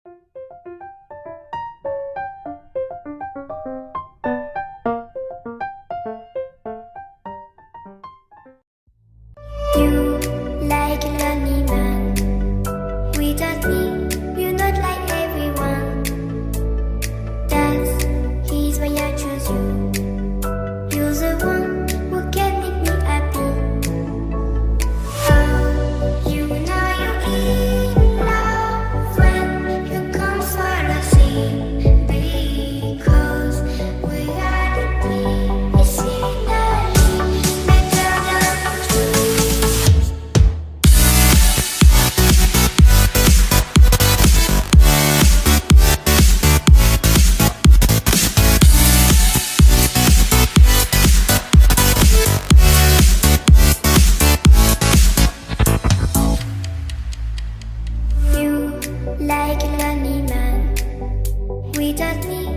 You like a lonely man. Without me, you're not like everyone. That's why I choose you. You're the one who can make me happy. Oh, you know you're in love when you come for the sea. Because we are the thing is finally better than truth. You like a lonely man. Without me,